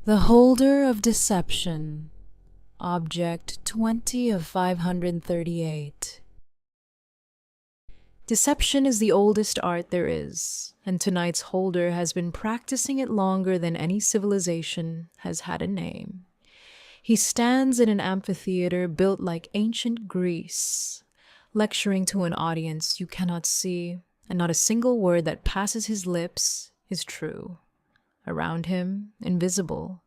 The Holder of Deception, Object 20 of 538. Deception is the oldest art there is, and tonight's holder has been practicing it longer than any civilization has had a name. He stands in an amphitheater built like ancient Greece, lecturing to an audience you cannot see, and not a single word that passes his lips is true. Around him, invisible,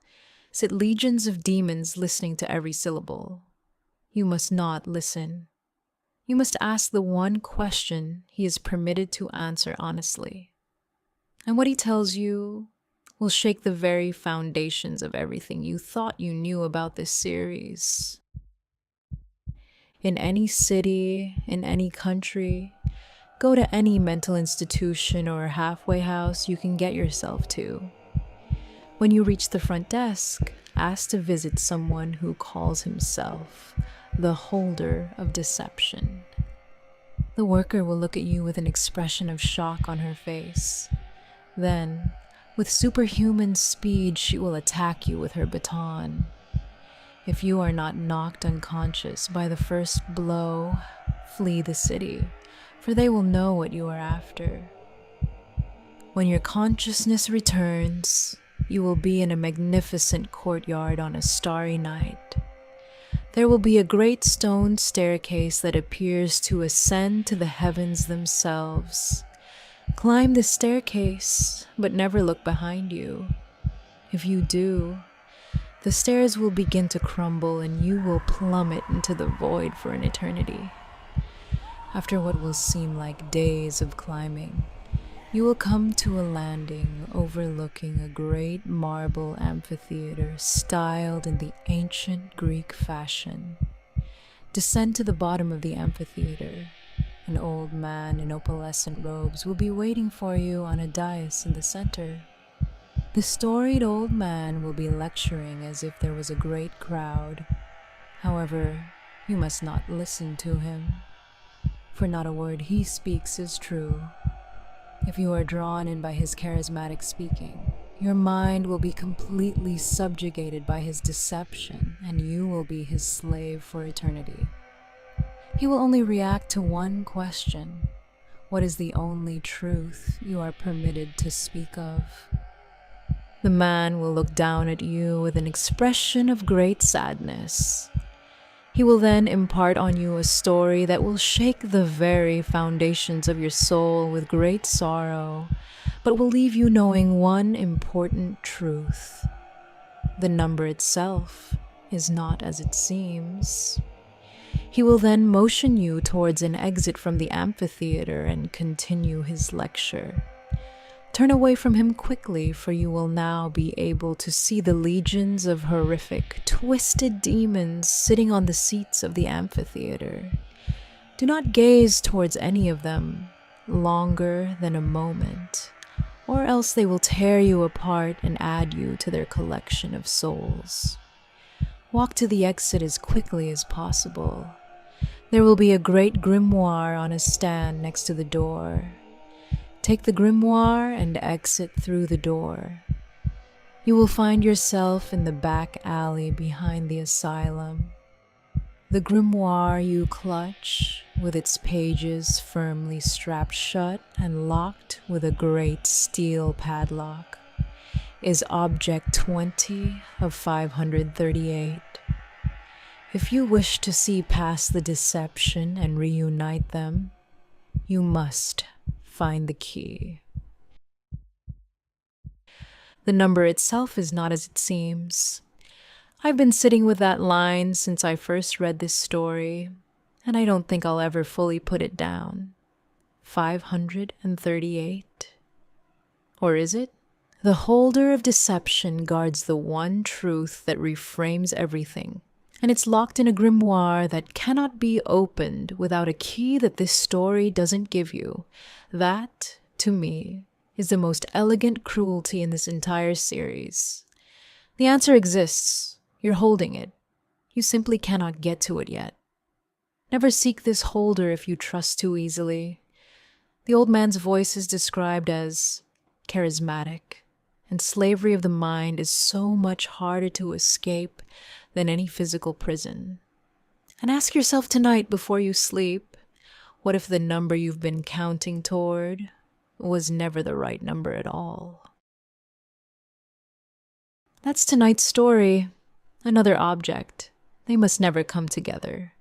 sit legions of demons listening to every syllable. You must not listen. You must ask the one question he is permitted to answer honestly. And what he tells you will shake the very foundations of everything you thought you knew about this series. In any city, in any country, go to any mental institution or halfway house you can get yourself to. When you reach the front desk, ask to visit someone who calls himself the Holder of Deception. The worker will look at you with an expression of shock on her face. Then, with superhuman speed, she will attack you with her baton. If you are not knocked unconscious by the first blow, flee the city, for they will know what you are after. When your consciousness returns, you will be in a magnificent courtyard on a starry night. There will be a great stone staircase that appears to ascend to the heavens themselves. Climb the staircase, but never look behind you. If you do, the stairs will begin to crumble and you will plummet into the void for an eternity. After what will seem like days of climbing, you will come to a landing overlooking a great marble amphitheater styled in the ancient Greek fashion. Descend to the bottom of the amphitheater. An old man in opalescent robes will be waiting for you on a dais in the center. The storied old man will be lecturing as if there was a great crowd. However, you must not listen to him, for not a word he speaks is true. If you are drawn in by his charismatic speaking, your mind will be completely subjugated by his deception, and you will be his slave for eternity. He will only react to one question: what is the only truth you are permitted to speak of? The man will look down at you with an expression of great sadness. He will then impart on you a story that will shake the very foundations of your soul with great sorrow, but will leave you knowing one important truth. The number itself is not as it seems. He will then motion you towards an exit from the amphitheater and continue his lecture. Turn away from him quickly, for you will now be able to see the legions of horrific, twisted demons sitting on the seats of the amphitheater. Do not gaze towards any of them longer than a moment, or else they will tear you apart and add you to their collection of souls. Walk to the exit as quickly as possible. There will be a great grimoire on a stand next to the door. Take the grimoire and exit through the door. You will find yourself in the back alley behind the asylum. The grimoire you clutch, with its pages firmly strapped shut and locked with a great steel padlock, is Object 20 of 538. If you wish to see past the deception and reunite them, you must find the key. The number itself is not as it seems. I've been sitting with that line since I first read this story, and I don't think I'll ever fully put it down. 538? Or is it? The Holder of Deception guards the one truth that reframes everything, and it's locked in a grimoire that cannot be opened without a key that this story doesn't give you. That, to me, is the most elegant cruelty in this entire series. The answer exists. You're holding it. You simply cannot get to it yet. Never seek this holder if you trust too easily. The old man's voice is described as charismatic, and slavery of the mind is so much harder to escape than any physical prison. And ask yourself tonight before you sleep, what if the number you've been counting toward was never the right number at all? That's tonight's story. Another object. They must never come together.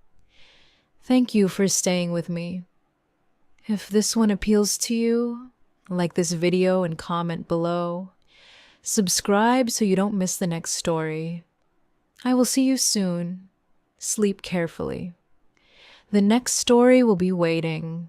Thank you for staying with me. If this one appeals to you, like this video and comment below. Subscribe so you don't miss the next story. I will see you soon. Sleep carefully. The next story will be waiting.